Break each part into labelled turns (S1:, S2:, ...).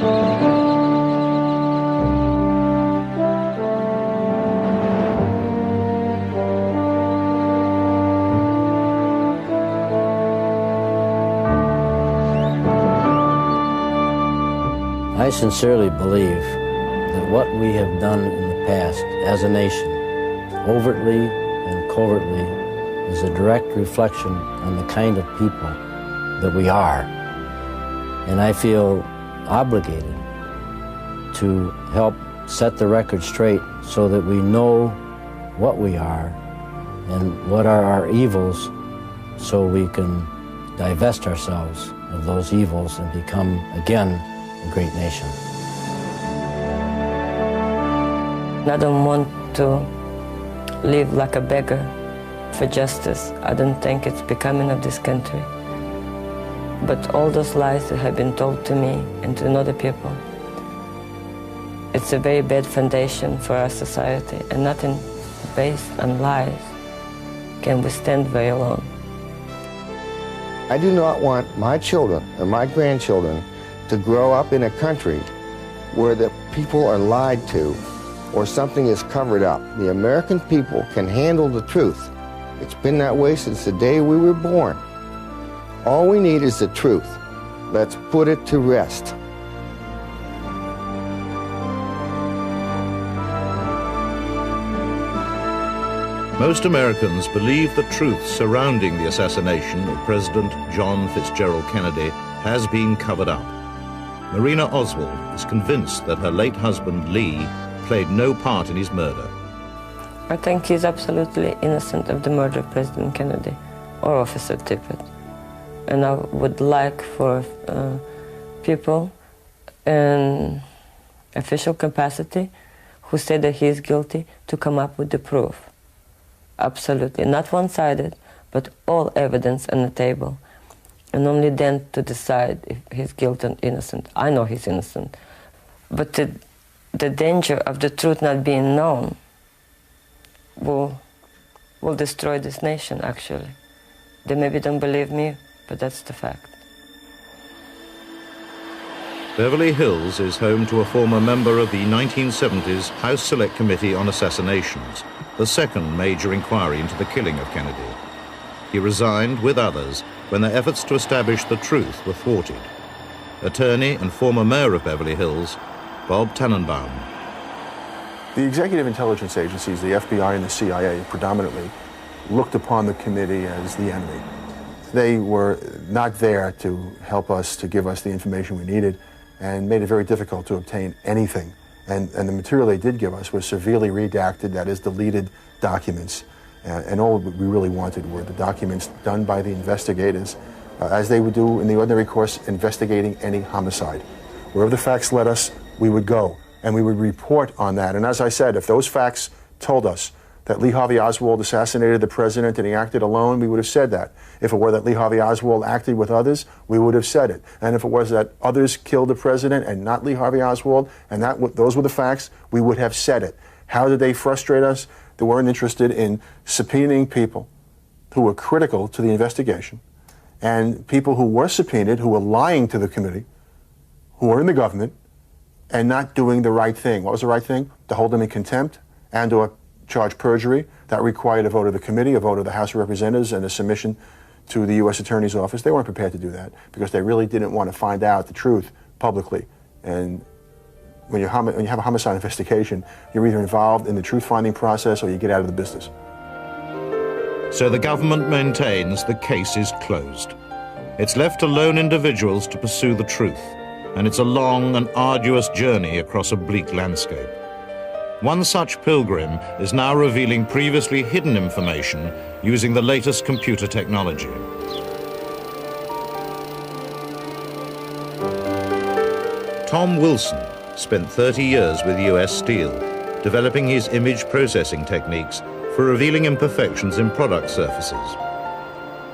S1: I sincerely believe that what we have done in the past as a nation, overtly and covertly, is a direct reflection on the kind of people that we are. And I feel obligated to help set the record straight so that we know what we are and what are our evils, so we can divest ourselves of those evils and become, again, a great nation.
S2: I don't want to live like a beggar for justice. I don't think it's becoming of this country. But all those lies that have been told to me and to other people, it's a very bad foundation for our society, and nothing based on lies can withstand very long.
S3: I do not want my children or my grandchildren to grow up in a country where the people are lied to or something is covered up. The American people can handle the truth. It's been that way since the day we were born. All we need is the truth. Let's put it to rest.
S4: Most Americans believe the truth surrounding the assassination of President John Fitzgerald Kennedy has been covered up. Marina Oswald is convinced that her late husband, Lee, played no part in his murder.
S2: I think he's absolutely innocent of the murder of President Kennedy or Officer Tippit. And I would like for people in official capacity who say that he is guilty to come up with the proof. Absolutely, not one-sided, but all evidence on the table. And only then to decide if he's guilty or innocent. I know he's innocent. But the danger of the truth not being known will destroy this nation, actually. They maybe don't believe me, but that's the fact.
S4: Beverly Hills is home to a former member of the 1970s House Select Committee on Assassinations, the second major inquiry into the killing of Kennedy. He resigned with others when their efforts to establish the truth were thwarted. Attorney and former mayor of Beverly Hills, Bob Tannenbaum.
S5: The executive intelligence agencies, the FBI and the CIA predominantly, looked upon the committee as the enemy. They were not there to help us, to give us the information we needed, and made it very difficult to obtain anything. And the material they did give us was severely redacted, that is, deleted documents. And all we really wanted were the documents done by the investigators, as they would do in the ordinary course, investigating any homicide. Wherever the facts led us, we would go, and we would report on that. And as I said, if those facts told us that Lee Harvey Oswald assassinated the president and he acted alone, we would have said that. If it were that Lee Harvey Oswald acted with others, we would have said it. And if it was that others killed the president and not Lee Harvey Oswald, and those were the facts, we would have said it. How did they frustrate us? They weren't interested in subpoenaing people who were critical to the investigation, and people who were subpoenaed, who were lying to the committee, who were in the government, and not doing the right thing. What was the right thing? To hold them in contempt and or charge perjury. That required a vote of the committee, a vote of the House of Representatives, and a submission to the U.S. Attorney's Office. They weren't prepared to do that because they really didn't want to find out the truth publicly. And when you have a homicide investigation, you're either involved in the truth-finding process or you get out of the business.
S4: So the government maintains the case is closed. It's left to lone individuals to pursue the truth, and it's a long and arduous journey across a bleak landscape. One such pilgrim is now revealing previously hidden information using the latest computer technology. Tom Wilson spent 30 years with US Steel, developing his image processing techniques for revealing imperfections in product surfaces.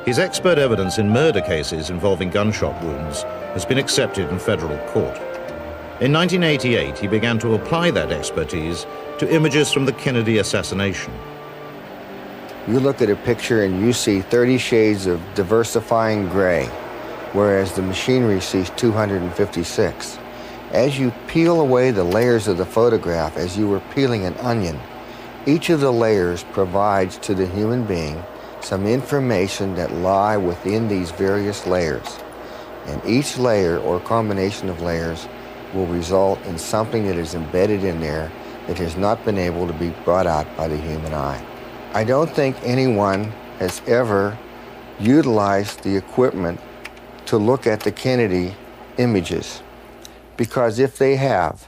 S4: His expert evidence in murder cases involving gunshot wounds has been accepted in federal court. In 1988, he began to apply that expertise to images from the Kennedy assassination.
S3: You look at a picture and you see 30 shades of diversifying gray, whereas the machinery sees 256. As you peel away the layers of the photograph, as you were peeling an onion, each of the layers provides to the human being some information that lie within these various layers. And each layer or combination of layers will result in something that is embedded in there that has not been able to be brought out by the human eye. I don't think anyone has ever utilized the equipment to look at the Kennedy images, because if they have,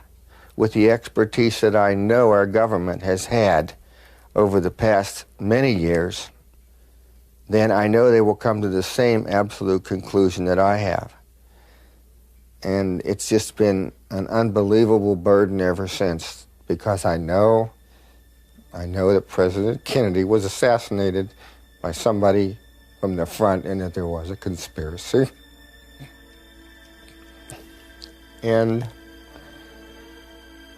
S3: with the expertise that I know our government has had over the past many years, then I know they will come to the same absolute conclusion that I have. And it's just been an unbelievable burden ever since, because I know that President Kennedy was assassinated by somebody from the front and that there was a conspiracy. And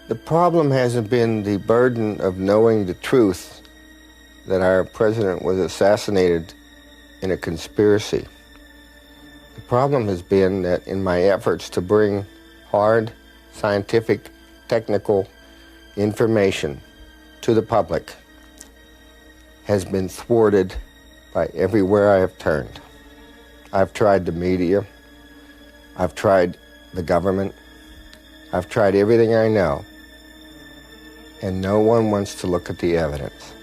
S3: the problem hasn't been the burden of knowing the truth that our president was assassinated in a conspiracy. The problem has been that in my efforts to bring hard, scientific, technical information to the public has been thwarted by everywhere I have turned. I've tried the media, I've tried the government, I've tried everything I know, and no one wants to look at the evidence.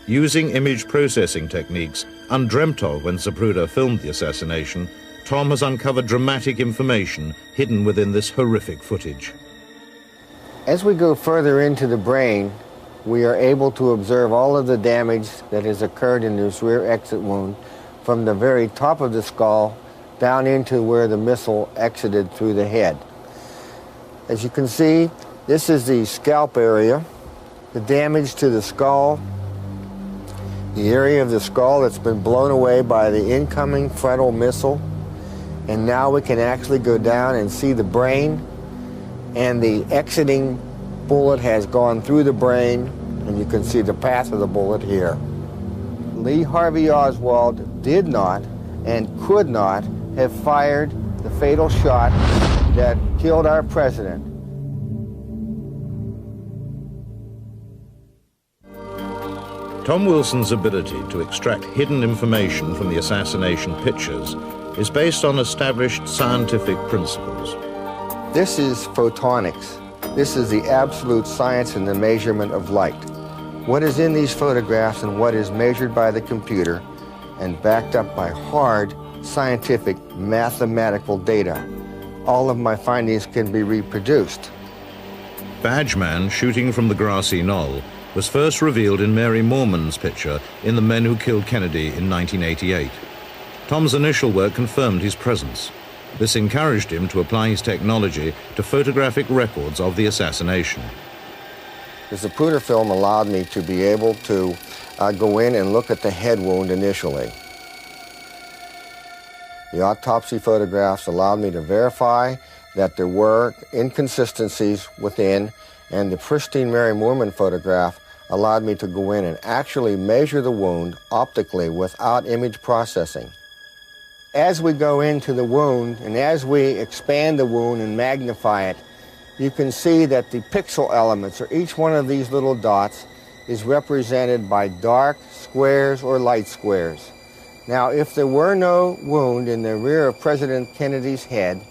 S4: Using image processing techniques undreamt of when Zapruder filmed the assassination, Tom has uncovered dramatic information hidden within this horrific footage.
S3: As we go further into the brain, we are able to observe all of the damage that has occurred in this rear exit wound from the very top of the skull down into where the missile exited through the head. As you can see, this is the scalp area, the damage to the skull, the area of the skull that's been blown away by the incoming frontal missile. And now we can actually go down and see the brain, and the exiting bullet has gone through the brain, and you can see the path of the bullet here. Lee Harvey Oswald did not and could not have fired the fatal shot that killed our president.
S4: Tom Wilson's ability to extract hidden information from the assassination pictures is based on established scientific principles.
S3: This is photonics. This is the absolute science in the measurement of light. What is in these photographs and what is measured by the computer and backed up by hard scientific mathematical data. All of my findings can be reproduced.
S4: Badgeman shooting from the grassy knoll was first revealed in Mary Moorman's picture in The Men Who Killed Kennedy in 1988. Tom's initial work confirmed his presence. This encouraged him to apply his technology to photographic records of the assassination.
S3: The Zapruder film allowed me to be able to go in and look at the head wound initially. The autopsy photographs allowed me to verify that there were inconsistencies within, and the pristine Mary Moorman photograph allowed me to go in and actually measure the wound optically without image processing. As we go into the wound and as we expand the wound and magnify it, you can see that the pixel elements, or each one of these little dots, is represented by dark squares or light squares. Now, if there were no wound in the rear of President Kennedy's head,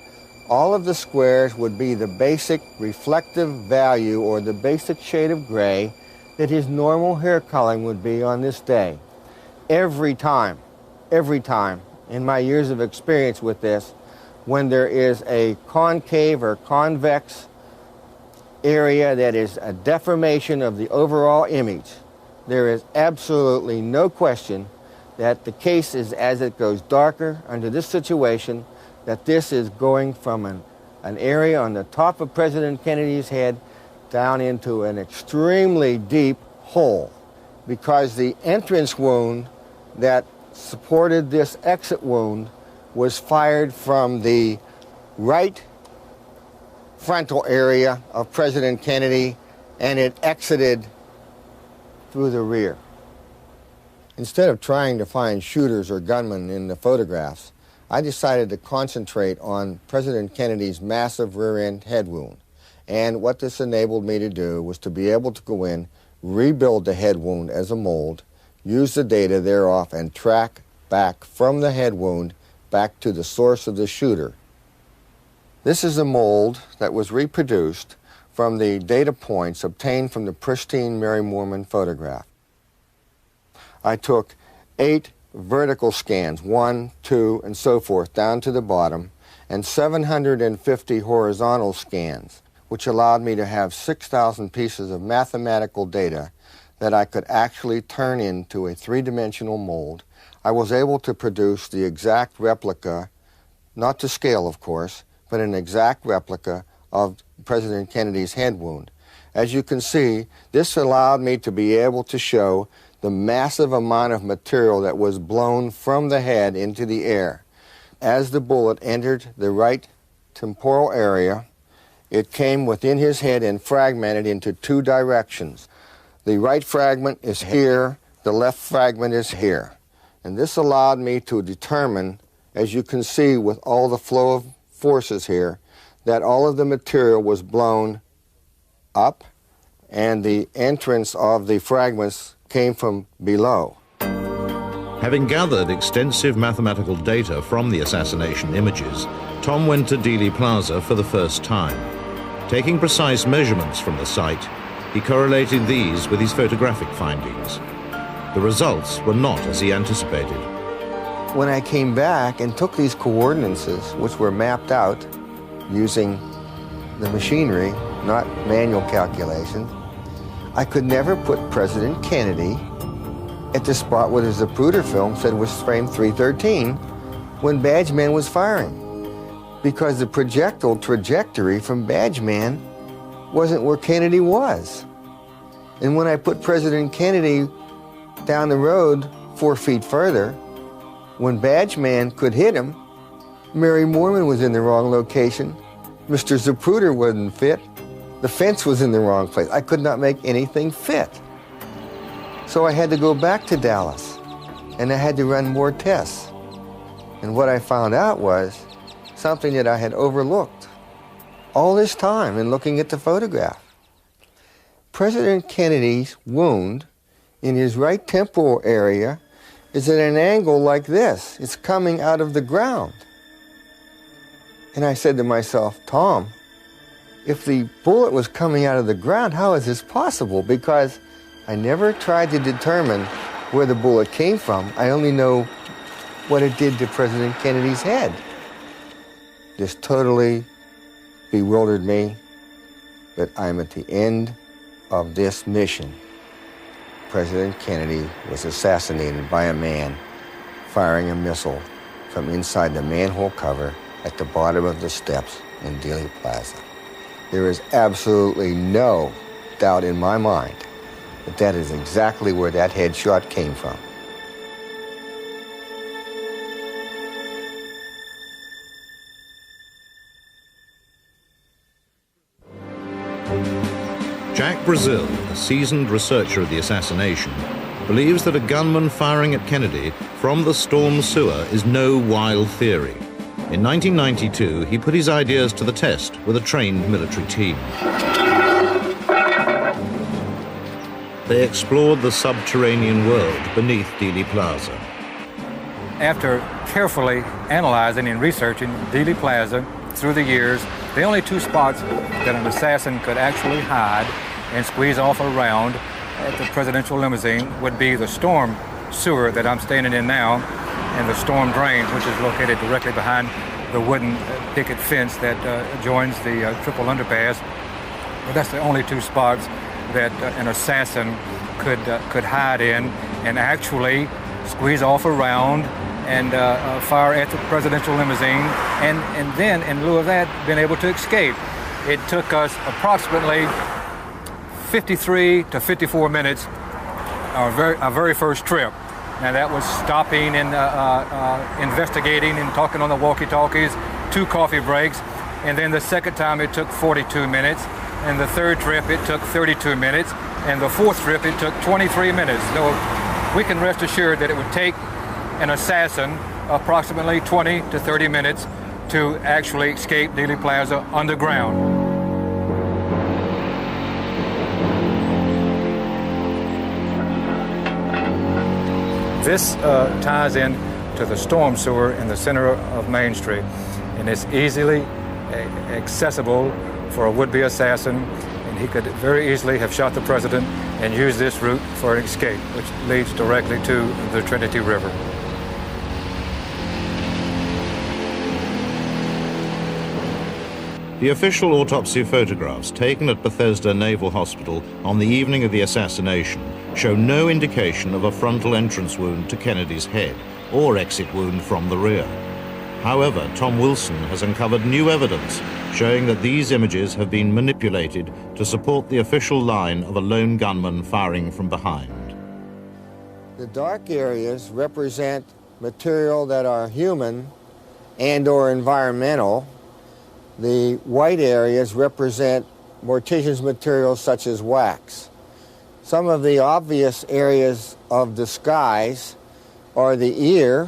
S3: all of the squares would be the basic reflective value or the basic shade of gray that his normal hair coloring would be on this day. Every time, in my years of experience with this, when there is a concave or convex area that is a deformation of the overall image, there is absolutely no question that the case is, as it goes darker under this situation, that this is going from an area on the top of President Kennedy's head down into an extremely deep hole, because the entrance wound that supported this exit wound was fired from the right frontal area of President Kennedy, and it exited through the rear. Instead of trying to find shooters or gunmen in the photographs, I decided to concentrate on President Kennedy's massive rear-end head wound. And what this enabled me to do was to be able to go in, rebuild the head wound as a mold, use the data thereof, and track back from the head wound back to the source of the shooter. This is a mold that was reproduced from the data points obtained from the pristine Mary Moorman photograph. I took 8 vertical scans, 1, 2, and so forth, down to the bottom, and 750 horizontal scans, which allowed me to have 6,000 pieces of mathematical data that I could actually turn into a 3-dimensional mold. I was able to produce the exact replica, not to scale, of course, but an exact replica of President Kennedy's head wound. As you can see, this allowed me to be able to show the massive amount of material that was blown from the head into the air. As the bullet entered the right temporal area, it came within his head and fragmented into 2 directions. The right fragment is here, the left fragment is here. And this allowed me to determine, as you can see with all the flow of forces here, that all of the material was blown up and the entrance of the fragments came from below.
S4: Having gathered extensive mathematical data from the assassination images, Tom went to Dealey Plaza for the first time. Taking precise measurements from the site, he correlated these with his photographic findings. The results were not as he anticipated.
S3: When I came back and took these coordinates, which were mapped out using the machinery, not manual calculations, I could never put President Kennedy at the spot where the Zapruder film said was frame 313 when Badgeman was firing, because the projectile trajectory from Badgeman wasn't where Kennedy was. And when I put President Kennedy down the road 4 feet further, when Badgeman could hit him, Mary Moorman was in the wrong location, Mr. Zapruder wasn't fit, the fence was in the wrong place. I could not make anything fit. So I had to go back to Dallas, and I had to run more tests. And what I found out was something that I had overlooked all this time in looking at the photograph. President Kennedy's wound in his right temporal area is at an angle like this. It's coming out of the ground. And I said to myself, Tom, if the bullet was coming out of the ground, how is this possible? Because I never tried to determine where the bullet came from. I only know what it did to President Kennedy's head. This totally bewildered me, but I'm at the end of this mission. President Kennedy was assassinated by a man firing a missile from inside the manhole cover at the bottom of the steps in Dealey Plaza. There is absolutely no doubt in my mind that that is exactly where that headshot came from.
S4: Jack Brazil, a seasoned researcher of the assassination, believes that a gunman firing at Kennedy from the storm sewer is no wild theory. In 1992, he put his ideas to the test with a trained military team. They explored the subterranean world beneath Dealey Plaza.
S6: After carefully analyzing and researching Dealey Plaza through the years, the only 2 spots that an assassin could actually hide and squeeze off around at the presidential limousine would be the storm sewer that I'm standing in now and the storm drain, which is located directly behind the wooden picket fence that joins the triple underpass. But that's the only 2 spots that an assassin could hide in and actually squeeze off around and fire at the presidential limousine, and then, in lieu of that, been able to escape. It took us approximately 53 to 54 minutes, our very first trip. Now that was stopping and investigating and talking on the walkie-talkies, 2 coffee breaks, and then the second time it took 42 minutes, and the third trip it took 32 minutes, and the fourth trip it took 23 minutes. So we can rest assured that it would take an assassin approximately 20 to 30 minutes to actually escape Dealey Plaza underground. This ties in to the storm sewer in the center of Main Street, and it's easily accessible for a would-be assassin, and he could very easily have shot the president and used this route for an escape, which leads directly to the Trinity River.
S4: The official autopsy photographs taken at Bethesda Naval Hospital on the evening of the assassination show no indication of a frontal entrance wound to Kennedy's head or exit wound from the rear. However, Tom Wilson has uncovered new evidence showing that these images have been manipulated to support the official line of a lone gunman firing from behind.
S3: The dark areas represent material that are human and or environmental. The white areas represent mortician's materials such as wax. Some of the obvious areas of disguise are the ear,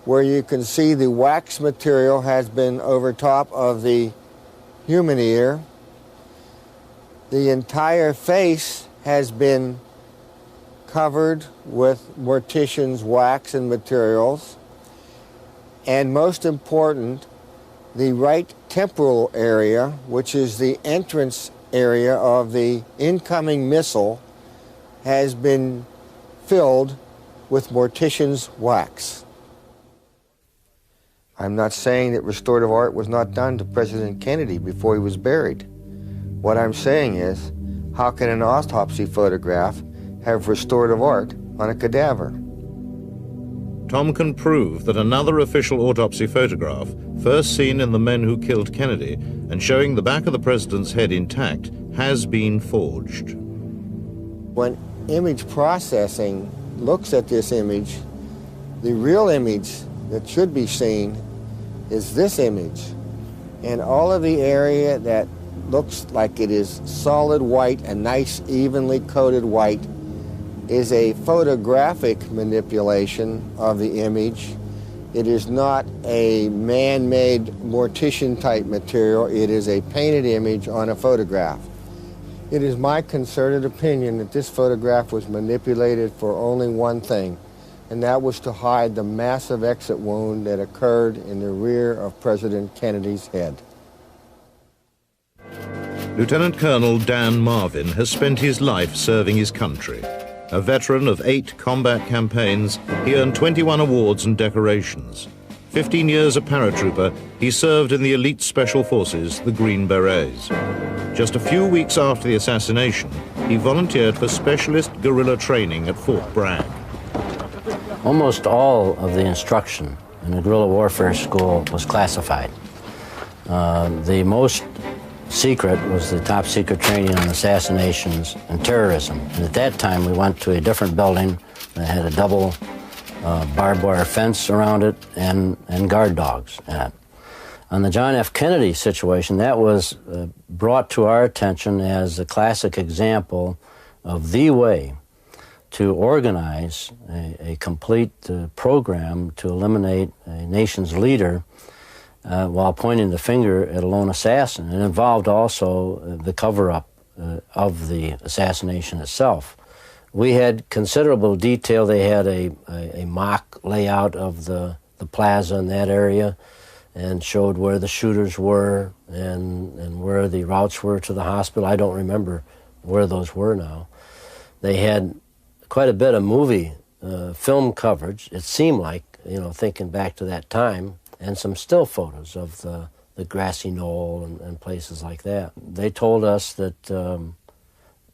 S3: where you can see the wax material has been over top of the human ear. The entire face has been covered with mortician's wax and materials. And most important, the right temporal area, which is the entrance area of the incoming missile, has been filled with mortician's wax. I'm not saying that restorative art was not done to President Kennedy before he was buried. What I'm saying is, how can an autopsy photograph have restorative art on a cadaver?
S4: Tom can prove that another official autopsy photograph, first seen in The Men Who Killed Kennedy and showing the back of the president's head intact, has been forged.
S3: When image processing looks at this image, the real image that should be seen is this image. And all of the area that looks like it is solid white, a nice evenly coated white, is a photographic manipulation of the image. It is not a man-made mortician-type material. It is a painted image on a photograph. It is my concerted opinion that this photograph was manipulated for only one thing, and that was to hide the massive exit wound that occurred in the rear of President Kennedy's head.
S4: Lieutenant Colonel Dan Marvin has spent his life serving his country. A veteran of 8 combat campaigns, he earned 21 awards and decorations. 15 years a paratrooper, he served in the elite special forces, the Green Berets. Just a few weeks after the assassination, he volunteered for specialist guerrilla training at Fort Bragg.
S1: Almost all of the instruction in the guerrilla warfare school was classified. The most secret was the top secret training on assassinations and terrorism. And at that time, we went to a different building that had a double barbed wire fence around it and guard dogs in it. On the John F. Kennedy situation, that was brought to our attention as a classic example of the way to organize a complete program to eliminate a nation's leader while pointing the finger at a lone assassin. It involved also the cover-up of the assassination itself. We had considerable detail. They had a mock layout of the plaza in that area and showed where the shooters were and where the routes were to the hospital. I don't remember where those were now. They had quite a bit of movie film coverage, it seemed like, you know, thinking back to that time, and some still photos of the grassy knoll and places like that. They told us that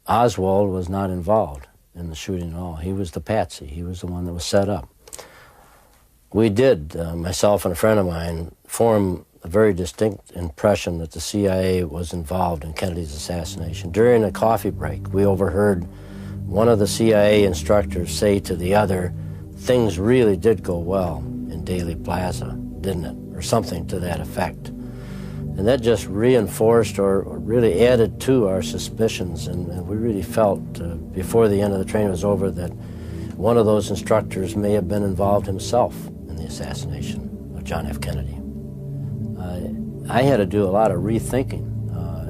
S1: Oswald was not involved in the shooting at all. He was the patsy. He was the one that was set up. We did, myself and a friend of mine, form a very distinct impression that the CIA was involved in Kennedy's assassination. During a coffee break, we overheard one of the CIA instructors say to the other, "Things really did go well in Dealey Plaza, didn't it?" Or something to that effect. And that just reinforced or really added to our suspicions, and we really felt before the end of the training was over that one of those instructors may have been involved himself in the assassination of John F. Kennedy. I had to do a lot of rethinking,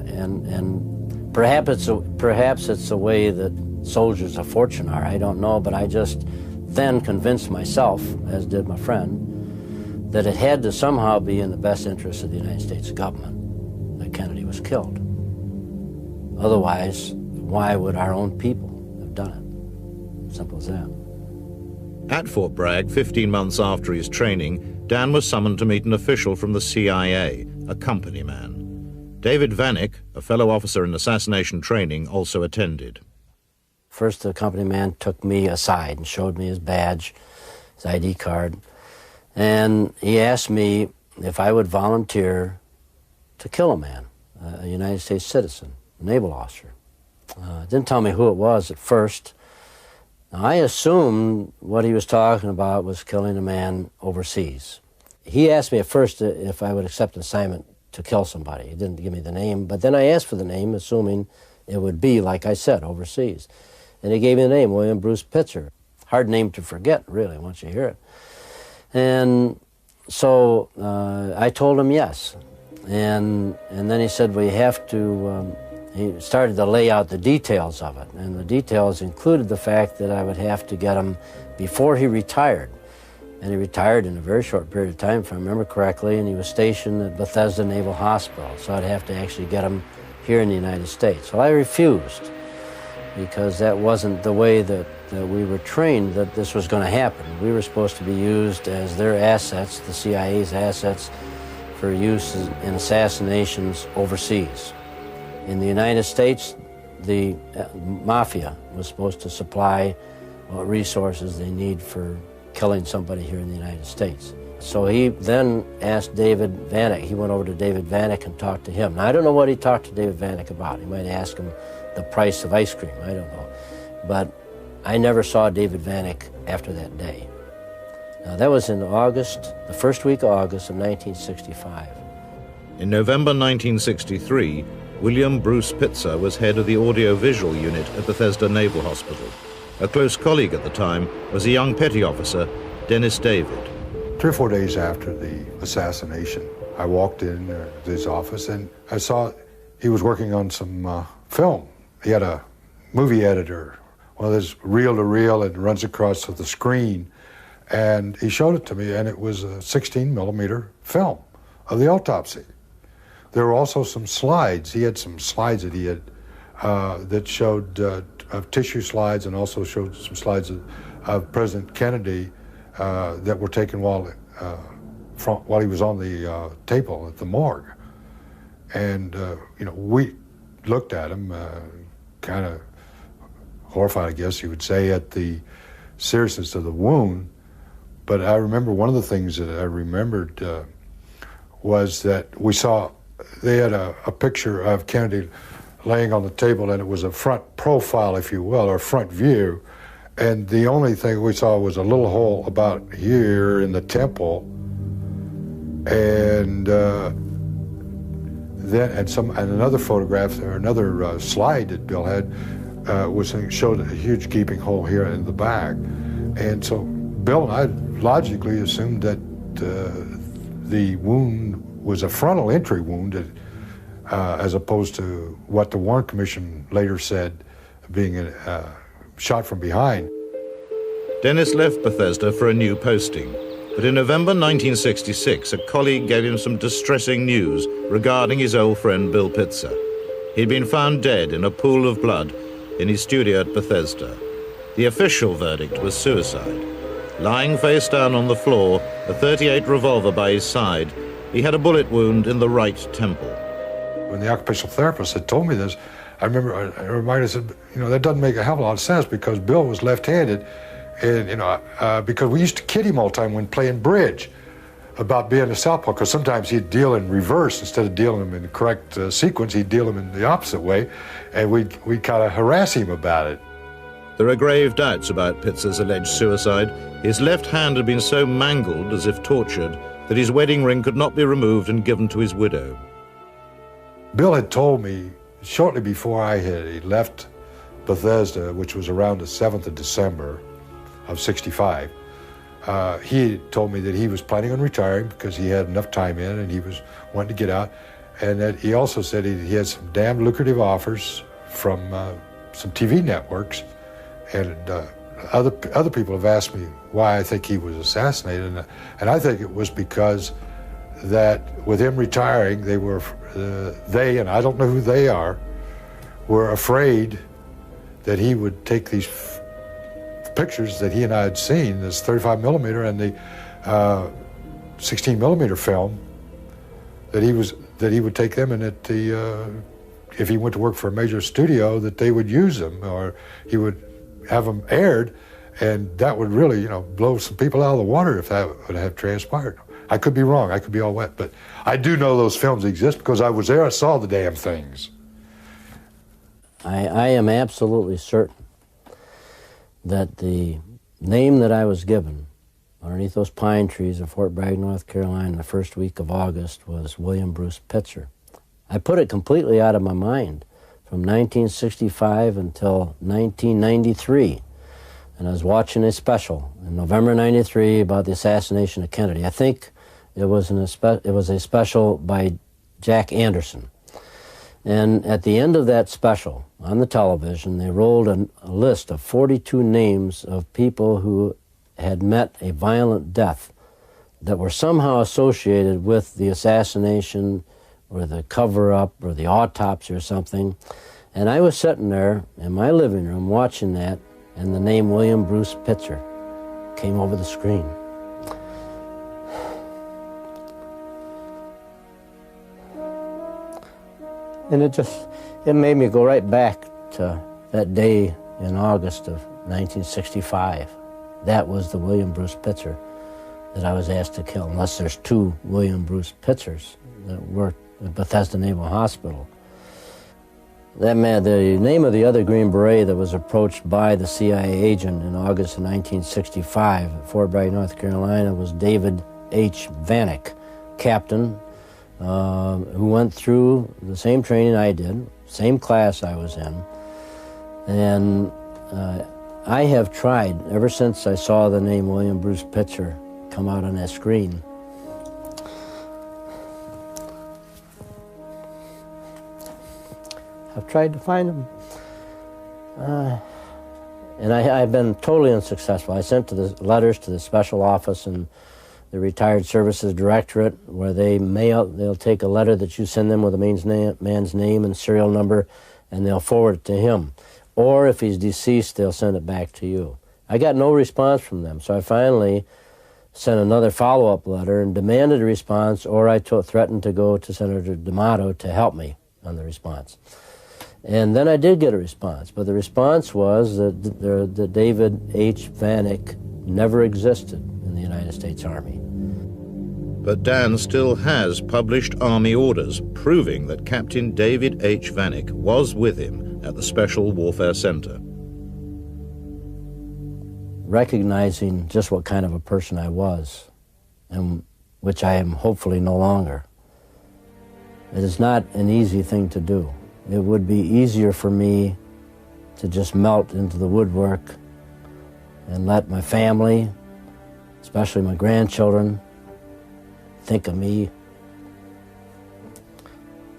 S1: and perhaps it's the way that soldiers of fortune are. I don't know, but I just then convinced myself, as did my friend, that it had to somehow be in the best interest of the United States government that Kennedy was killed. Otherwise, why would our own people have done it? Simple as that.
S4: At Fort Bragg, 15 months after his training, Dan was summoned to meet an official from the CIA, a company man. David Vanek, a fellow officer in assassination training, also attended.
S1: First, the company man took me aside and showed me his badge, his ID card, and he asked me if I would volunteer to kill a man, a United States citizen, a naval officer. Didn't tell me who it was at first. Now, I assumed what he was talking about was killing a man overseas. He asked me at first if I would accept an assignment to kill somebody. He didn't give me the name, but then I asked for the name, assuming it would be, like I said, overseas. And he gave me the name, William Bruce Pitzer. Hard name to forget, really, once you hear it. And so I told him yes. And then he said, well, you have to, he started to lay out the details of it. And the details included the fact that I would have to get him before he retired. And he retired in a very short period of time, if I remember correctly, and he was stationed at Bethesda Naval Hospital. So I'd have to actually get him here in the United States. Well, I refused, because that wasn't the way that we were trained that this was going to happen. We were supposed to be used as their assets, the CIA's assets, for use in assassinations overseas. In the United States, the mafia was supposed to supply what resources they need for killing somebody here in the United States. So he then asked David Vanek. He went over to David Vanek and talked to him. Now, I don't know what he talked to David Vanek about. He might ask him the price of ice cream, I don't know. But I never saw David Vanek after that day. Now, that was in August, the first week of August of 1965.
S4: In November 1963, William Bruce Pitzer was head of the audio-visual unit at Bethesda Naval Hospital. A close colleague at the time was a young petty officer, Dennis David.
S7: 3 or 4 days after the assassination, I walked in to his office and I saw he was working on some film. He had a movie editor, one of those reel-to-reel, and runs across the screen. And he showed it to me, and it was a 16-millimeter film of the autopsy. There were also some slides. He had some slides that he had that showed tissue slides, and also showed some slides of President Kennedy that were taken while he was on the table at the morgue. And we looked at him, kind of horrified, I guess you would say, at the seriousness of the wound. But I remember one of the things that I remembered was that we saw, they had a picture of Kennedy laying on the table, and it was a front profile, if you will, or front view. And the only thing we saw was a little hole about here in the temple. And then, and another photograph, or another slide that Bill had, showed a huge gaping hole here in the back. And so Bill and I logically assumed that the wound was a frontal entry wound, as opposed to what the Warren Commission later said being a shot from behind.
S4: Dennis left Bethesda for a new posting, but in November 1966, a colleague gave him some distressing news regarding his old friend Bill Pitzer. He'd been found dead in a pool of blood in his studio at Bethesda. The official verdict was suicide. Lying face down on the floor, a .38 revolver by his side, he had a bullet wound in the right temple.
S7: When the occupational therapist had told me this, I reminded myself, that doesn't make a hell of a lot of sense, because Bill was left-handed, and because we used to kid him all the time when playing bridge about being a southpaw, because sometimes he'd deal in reverse instead of dealing them in the correct sequence. He'd deal them in the opposite way, and we'd kind of harass him about it.
S4: There are grave doubts about Pitzer's alleged suicide. His left hand had been so mangled, as if tortured, that his wedding ring could not be removed and given to his widow.
S7: Bill had told me shortly before I had left Bethesda, which was around the 7th of December of '65, he told me that he was planning on retiring because he had enough time in and he was wanting to get out. And that he also said he had some damn lucrative offers from some TV networks. And other people have asked me why I think he was assassinated. And I think it was because that with him retiring, they, and I don't know who they are, were afraid that he would take these pictures that he and I had seen, this 35 millimeter and the 16 millimeter film, that he would take them, and that if he went to work for a major studio, that they would use them, or he would have them aired, and that would really, you know, blow some people out of the water if that would have transpired. I could be wrong, I could be all wet, but I do know those films exist because I was there, I saw the damn things.
S1: I am absolutely certain that the name that I was given underneath those pine trees of Fort Bragg, North Carolina, the first week of August was William Bruce Pitzer. I put it completely out of my mind from 1965 until 1993. And I was watching a special in November '93 about the assassination of Kennedy. I think it was a special by Jack Anderson. And at the end of that special, on the television, they rolled a list of 42 names of people who had met a violent death that were somehow associated with the assassination or the cover-up or the autopsy or something. And I was sitting there in my living room watching that, and the name William Bruce Pitzer came over the screen. And it made me go right back to that day in August of 1965. That was the William Bruce Pitzer that I was asked to kill, unless there's two William Bruce Pitzers that worked at Bethesda Naval Hospital. That man, the name of the other Green Beret that was approached by the CIA agent in August of 1965 at Fort Bragg, North Carolina, was David H. Vanek, captain, who went through the same training I did, same class I was in. And I have tried, ever since I saw the name William Bruce Pitzer come out on that screen, I've tried to find him. And I've been totally unsuccessful. I sent letters to the special office and the Retired Services Directorate, where they'll take a letter that you send them with a man's name and serial number, and they'll forward it to him. Or if he's deceased, they'll send it back to you. I got no response from them, so I finally sent another follow-up letter and demanded a response, or I threatened to go to Senator D'Amato to help me on the response. And then I did get a response, but the response was that David H. Vanek never existed in the United States Army.
S4: But Dan still has published Army orders proving that Captain David H. Vanek was with him at the Special Warfare Center.
S1: Recognizing just what kind of a person I was, and which I am hopefully no longer, it is not an easy thing to do. It would be easier for me to just melt into the woodwork and let my family, especially my grandchildren, think of me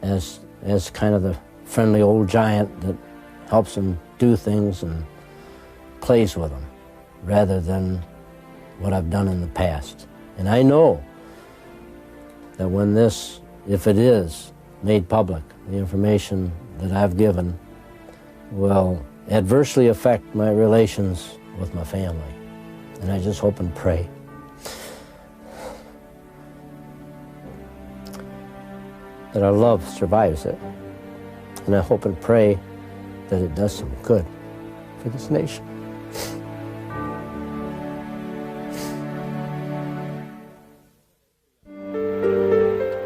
S1: as kind of the friendly old giant that helps them do things and plays with them, rather than what I've done in the past. And I know that when this, if it is made public, the information that I've given will adversely affect my relations with my family. And I just hope and pray that our love survives it. And I hope and pray that it does some good for this nation.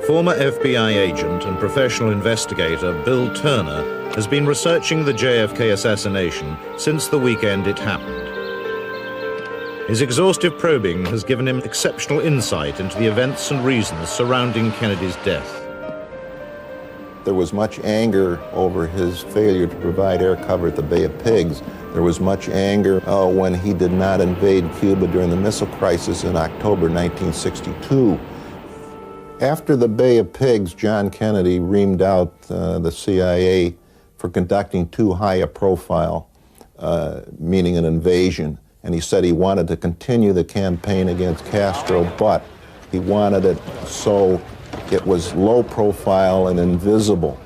S4: Former FBI agent and professional investigator Bill Turner has been researching the JFK assassination since the weekend it happened. His exhaustive probing has given him exceptional insight into the events and reasons surrounding Kennedy's death.
S3: there was much anger over his failure to provide air cover at the Bay of Pigs. There was much anger when he did not invade Cuba during the missile crisis in October 1962. After the Bay of Pigs, John Kennedy reamed out the CIA for conducting too high a profile, meaning an invasion. And he said he wanted to continue the campaign against Castro, but he wanted it so it was low profile and invisible.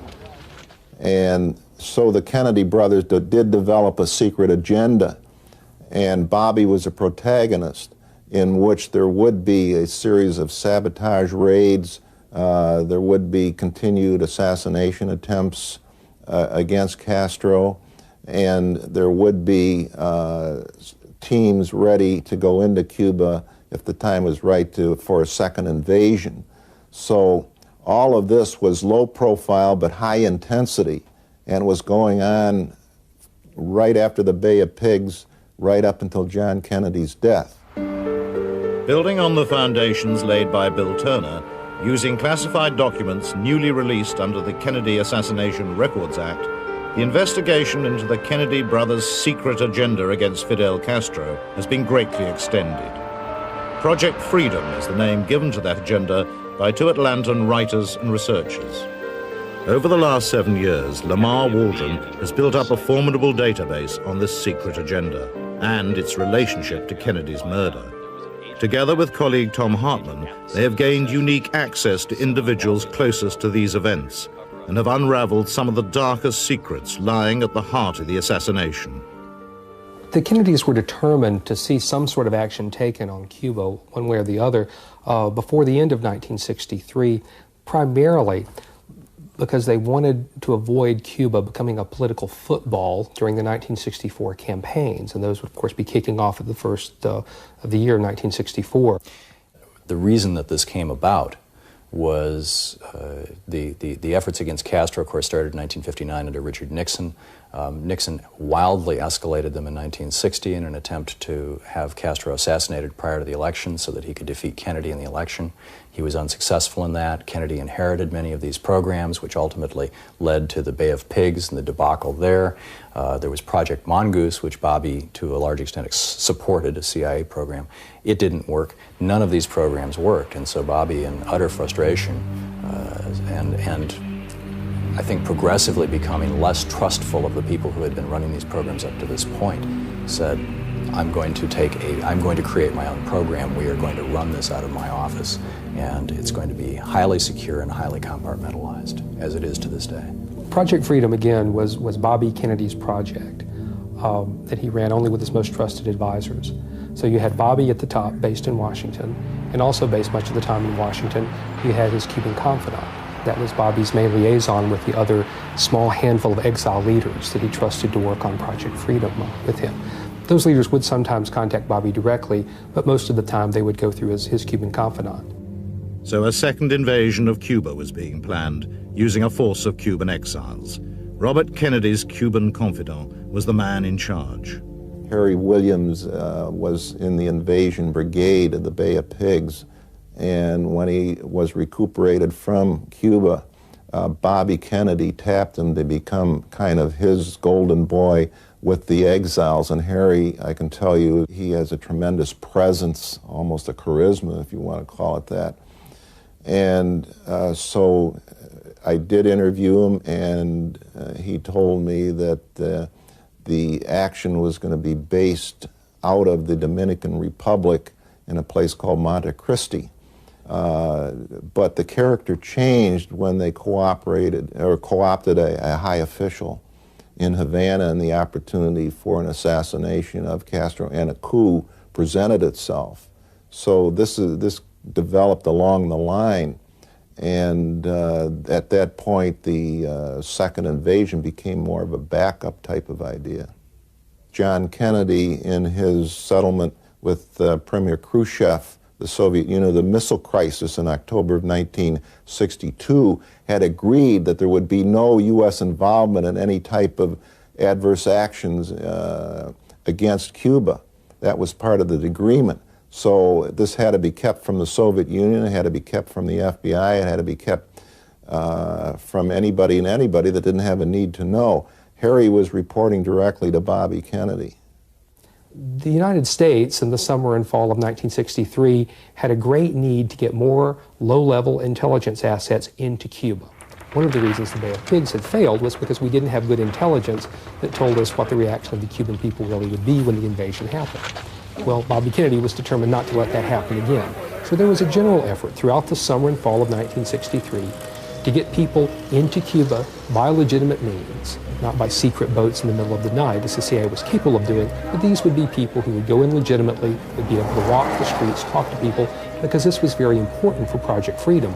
S3: And so the Kennedy brothers did develop a secret agenda, and Bobby was a protagonist in which there would be a series of sabotage raids, there would be continued assassination attempts against Castro, and there would be teams ready to go into Cuba if the time was right for a second invasion. So all of this was low profile but high intensity, and was going on right after the Bay of Pigs, right up until John Kennedy's death.
S4: Building on the foundations laid by Bill Turner, using classified documents newly released under the Kennedy Assassination Records Act, the investigation into the Kennedy brothers' secret agenda against Fidel Castro has been greatly extended. Project Freedom is the name given to that agenda by two Atlantan writers and researchers. Over the last 7 years, Lamar Waldron has built up a formidable database on this secret agenda and its relationship to Kennedy's murder. Together with colleague Tom Hartman, they have gained unique access to individuals closest to these events and have unraveled some of the darkest secrets lying at the heart of the assassination.
S8: The Kennedys were determined to see some sort of action taken on Cuba, one way or the other, before the end of 1963, primarily because they wanted to avoid Cuba becoming a political football during the 1964 campaigns, and those would, of course, be kicking off at the first of the year, 1964.
S9: The reason that this came about was the efforts against Castro, of course, started in 1959 under Richard Nixon. Nixon wildly escalated them in 1960 in an attempt to have Castro assassinated prior to the election so that he could defeat Kennedy in the election. He was unsuccessful in that. Kennedy inherited many of these programs, which ultimately led to the Bay of Pigs and the debacle there. There was Project Mongoose, which Bobby, to a large extent, supported, a CIA program. It didn't work. None of these programs worked, and so Bobby, in utter frustration and I think progressively becoming less trustful of the people who had been running these programs up to this point, said, I'm going to create my own program. We are going to run this out of my office, and it's going to be highly secure and highly compartmentalized, as it is to this day.
S8: Project Freedom, again, was Bobby Kennedy's project that he ran only with his most trusted advisors. So you had Bobby at the top, based in Washington, and also based much of the time in Washington, you had his Cuban confidant. That was Bobby's main liaison with the other small handful of exile leaders that he trusted to work on Project Freedom with him. Those leaders would sometimes contact Bobby directly, but most of the time they would go through his Cuban confidant.
S4: So a second invasion of Cuba was being planned, using a force of Cuban exiles. Robert Kennedy's Cuban confidant was the man in charge.
S3: Harry Williams was in the invasion brigade of the Bay of Pigs, and when he was recuperated from Cuba, Bobby Kennedy tapped him to become kind of his golden boy with the exiles. And Harry, I can tell you, he has a tremendous presence, almost a charisma, if you want to call it that. And so I did interview him, and he told me that the action was going to be based out of the Dominican Republic in a place called Monte Cristi. But the character changed when they co-opted a high official in Havana, and the opportunity for an assassination of Castro and a coup presented itself. So this developed along the line, and at that point the second invasion became more of a backup type of idea. John Kennedy, in his settlement with Premier Khrushchev, the Soviet Union, the missile crisis in October of 1962, had agreed that there would be no U.S. involvement in any type of adverse actions against Cuba. That was part of the agreement. So this had to be kept from the Soviet Union, it had to be kept from the FBI, it had to be kept from anybody and anybody that didn't have a need to know. Harry was reporting directly to Bobby Kennedy.
S8: The United States in the summer and fall of 1963 had a great need to get more low-level intelligence assets into Cuba. One of the reasons the Bay of Pigs had failed was because we didn't have good intelligence that told us what the reaction of the Cuban people really would be when the invasion happened. Well, Bobby Kennedy was determined not to let that happen again. So there was a general effort throughout the summer and fall of 1963 to get people into Cuba by legitimate means, not by secret boats in the middle of the night, as the CIA was capable of doing, but these would be people who would go in legitimately, would be able to walk the streets, talk to people, because this was very important for Project Freedom.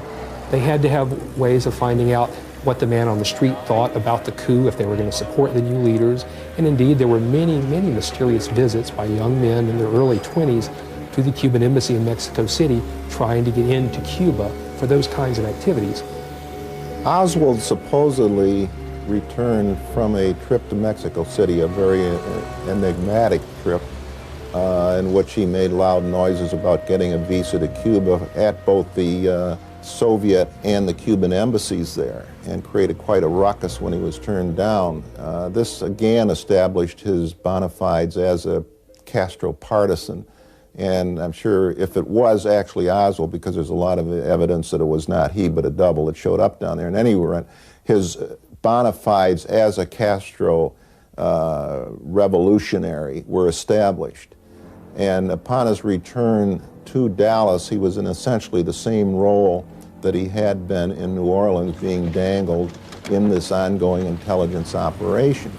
S8: They had to have ways of finding out what the man on the street thought about the coup, if they were going to support the new leaders, and indeed there were many, many mysterious visits by young men in their early 20s to the Cuban embassy in Mexico City trying to get into Cuba for those kinds of activities.
S3: Oswald supposedly returned from a trip to Mexico City, a very enigmatic trip, in which he made loud noises about getting a visa to Cuba at both the Soviet and the Cuban embassies there, and created quite a ruckus when he was turned down. This again established his bona fides as a Castro partisan. And I'm sure if it was actually Oswald, because there's a lot of evidence that it was not he, but a double that showed up down there. In any event, his bona fides as a Castro revolutionary were established. And upon his return to Dallas, he was in essentially the same role that he had been in New Orleans, being dangled in this ongoing intelligence operation.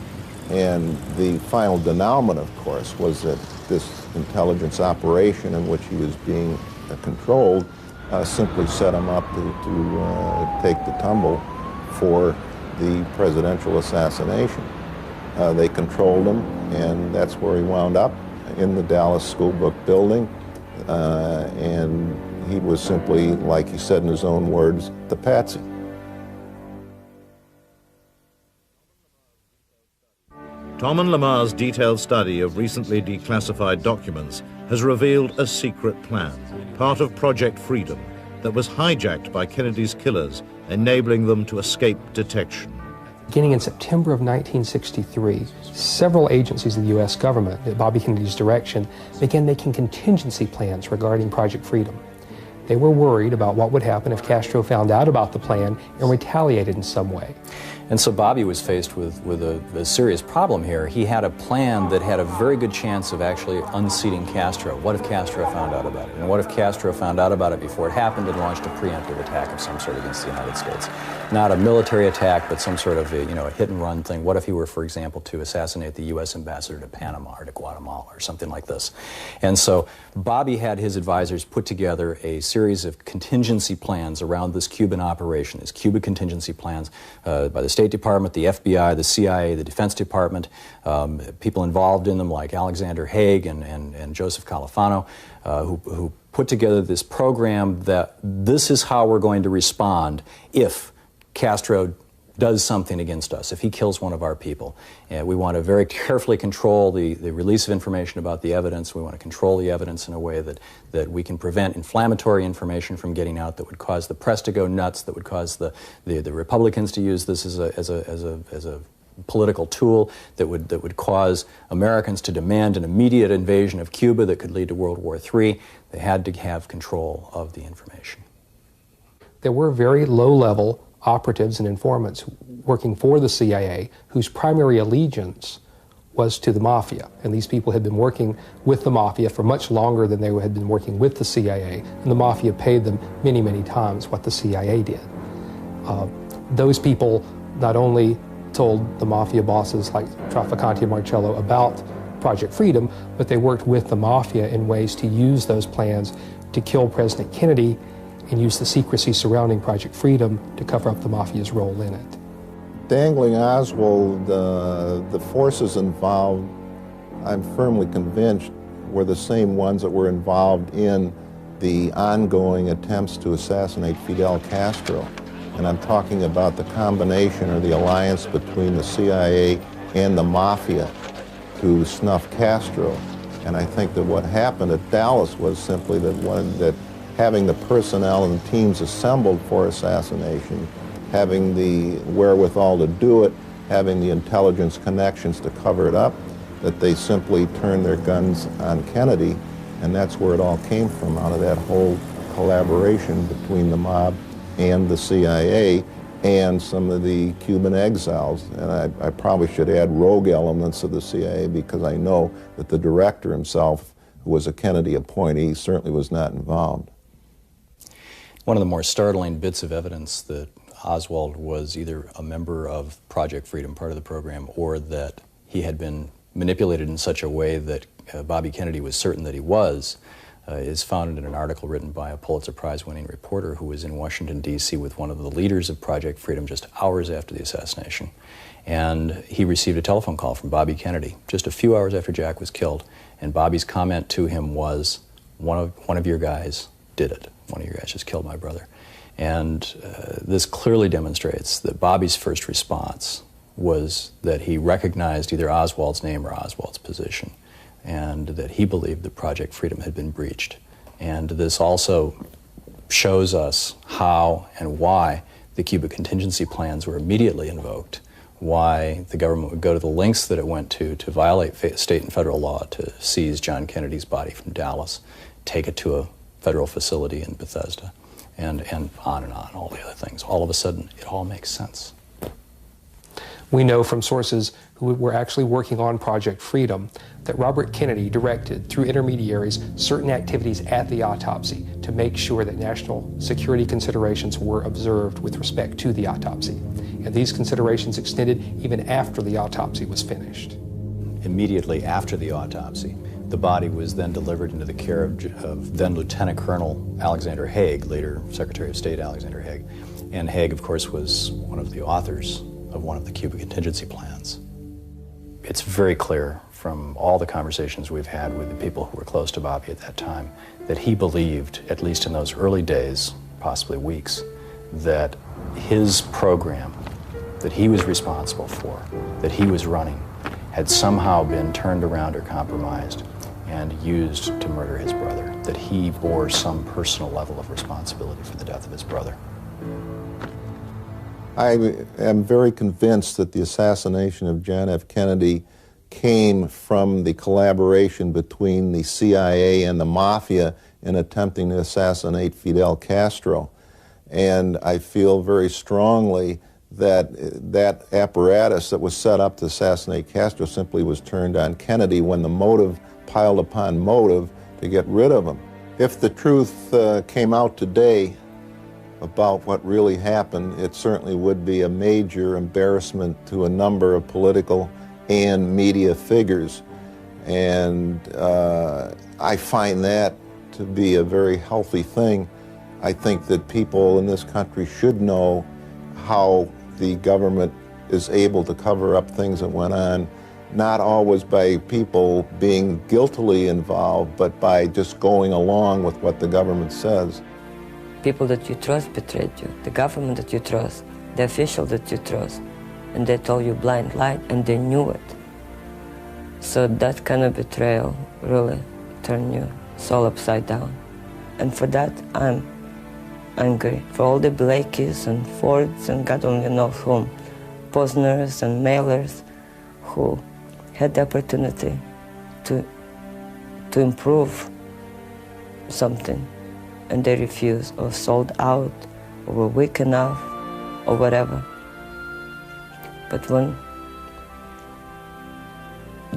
S3: And the final denouement, of course, was that this intelligence operation in which he was being controlled simply set him up to take the tumble for the presidential assassination. They controlled him, and that's where he wound up, in the Dallas School Book building. And he was simply, like he said in his own words, the patsy.
S4: Tom and Lamar's detailed study of recently declassified documents has revealed a secret plan, part of Project Freedom, that was hijacked by Kennedy's killers, enabling them to escape detection.
S8: Beginning in September of 1963, several agencies of the U.S. government, at Bobby Kennedy's direction, began making contingency plans regarding Project Freedom. They were worried about what would happen if Castro found out about the plan and retaliated in some way.
S9: And so Bobby was faced with a serious problem here. He had a plan that had a very good chance of actually unseating Castro. What if Castro found out about it? And what if Castro found out about it before it happened and launched a preemptive attack of some sort against the United States? Not a military attack, but some sort of a hit-and-run thing. What if he were, for example, to assassinate the U.S. ambassador to Panama or to Guatemala or something like this? And so Bobby had his advisors put together a series of contingency plans around this Cuban operation, these Cuban contingency plans by the State Department, the FBI, the CIA, the Defense Department, people involved in them like Alexander Haig and Joseph Califano, who put together this program that this is how we're going to respond if Castro does something against us, if he kills one of our people. And we want to very carefully control the release of information about the evidence. We want to control the evidence in a way that we can prevent inflammatory information from getting out that would cause the press to go nuts, that would cause the Republicans to use this as a political tool that would cause Americans to demand an immediate invasion of Cuba that could lead to World War III. They had to have control of the information.
S8: There were very low-level operatives and informants working for the CIA whose primary allegiance was to the mafia. And these people had been working with the mafia for much longer than they had been working with the CIA. And the mafia paid them many, many times what the CIA did. Those people not only told the mafia bosses like Trafficante and Marcello about Project Freedom, but they worked with the mafia in ways to use those plans to kill President Kennedy and use the secrecy surrounding Project Freedom to cover up the mafia's role in it.
S3: Dangling Oswald, the forces involved, I'm firmly convinced, were the same ones that were involved in the ongoing attempts to assassinate Fidel Castro. And I'm talking about the combination or the alliance between the CIA and the mafia to snuff Castro. And I think that what happened at Dallas was simply that having the personnel and teams assembled for assassination having the wherewithal to do it, having the intelligence connections to cover it up, that they simply turned their guns on Kennedy, and that's where it all came from, out of that whole collaboration between the mob and the CIA and some of the Cuban exiles. And I probably should add rogue elements of the CIA, because I know that the director himself, who was a Kennedy appointee, certainly was not involved.
S9: One of the more startling bits of evidence that Oswald was either a member of Project Freedom, part of the program, or that he had been manipulated in such a way that Bobby Kennedy was certain that he was, is found in an article written by a Pulitzer Prize-winning reporter who was in Washington, D.C. with one of the leaders of Project Freedom just hours after the assassination. And he received a telephone call from Bobby Kennedy just a few hours after Jack was killed, and Bobby's comment to him was, one of your guys did it. One of your guys just killed my brother. And this clearly demonstrates that Bobby's first response was that he recognized either Oswald's name or Oswald's position, and that he believed that Project Freedom had been breached. And this also shows us how and why the Cuba contingency plans were immediately invoked, why the government would go to the lengths that it went to violate state and federal law to seize John Kennedy's body from Dallas, take it to a federal facility in Bethesda, and on, all the other things. All of a sudden, it all makes sense.
S8: We know from sources who were actually working on Project Freedom that Robert Kennedy directed, through intermediaries, certain activities at the autopsy to make sure that national security considerations were observed with respect to the autopsy. And these considerations extended even after the autopsy was finished.
S9: Immediately after the autopsy, the body was then delivered into the care of then Lieutenant Colonel Alexander Haig, later Secretary of State Alexander Haig. And Haig, of course, was one of the authors of one of the Cuba contingency plans. It's very clear from all the conversations we've had with the people who were close to Bobby at that time that he believed, at least in those early days, possibly weeks, that his program that he was responsible for, that he was running, had somehow been turned around or compromised and used to murder his brother, that he bore some personal level of responsibility for the death of his brother.
S3: I am very convinced that the assassination of John F. Kennedy came from the collaboration between the CIA and the Mafia in attempting to assassinate Fidel Castro. And I feel very strongly that that apparatus that was set up to assassinate Castro simply was turned on Kennedy when the motive piled upon motive to get rid of him. If the truth came out today about what really happened, it certainly would be a major embarrassment to a number of political and media figures. And I find that to be a very healthy thing. I think that people in this country should know how the government is able to cover up things that went on, not always by people being guiltily involved, but by just going along with what the government says.
S2: People that you trust betrayed you, the government that you trust, the official that you trust, and they told you blind light, and they knew it. So that kind of betrayal really turned your soul upside down. And for that, I'm angry. For all the Blakeys and Fords and God only knows whom, Posners and Mailers who had the opportunity to improve something, and they refused, or sold out, or were weak enough, or whatever. But when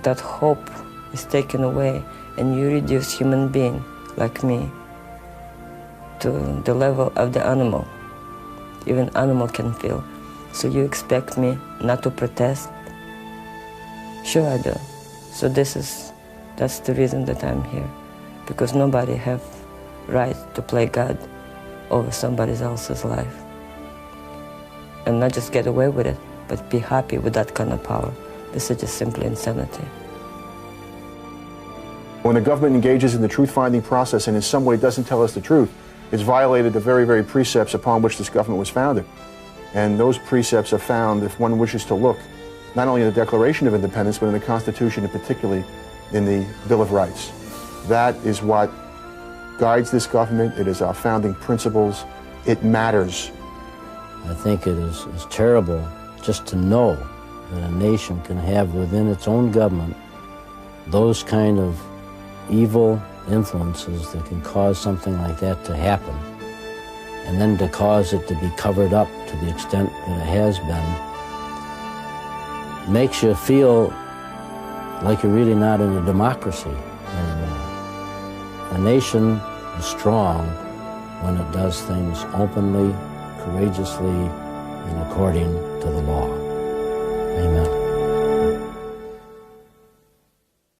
S2: that hope is taken away and you reduce human being like me to the level of the animal, even animal can feel. So you expect me not to protest? Sure I do. So that's the reason that I'm here, because nobody have right to play God over somebody else's life. And not just get away with it, but be happy with that kind of power. This is just simply insanity.
S5: When the government engages in the truth-finding process and in some way doesn't tell us the truth, it's violated the very, very precepts upon which this government was founded. And those precepts are found, if one wishes to look, not only in the Declaration of Independence, but in the Constitution, and particularly in the Bill of Rights. That is what guides this government. It is our founding principles. It matters
S1: I think it is terrible just to know that a nation can have within its own government those kind of evil influences that can cause something like that to happen, and then to cause it to be covered up to the extent that it has been, makes you feel like you're really not in a democracy anymore. A nation is strong when it does things openly, courageously, and according to the law. Amen.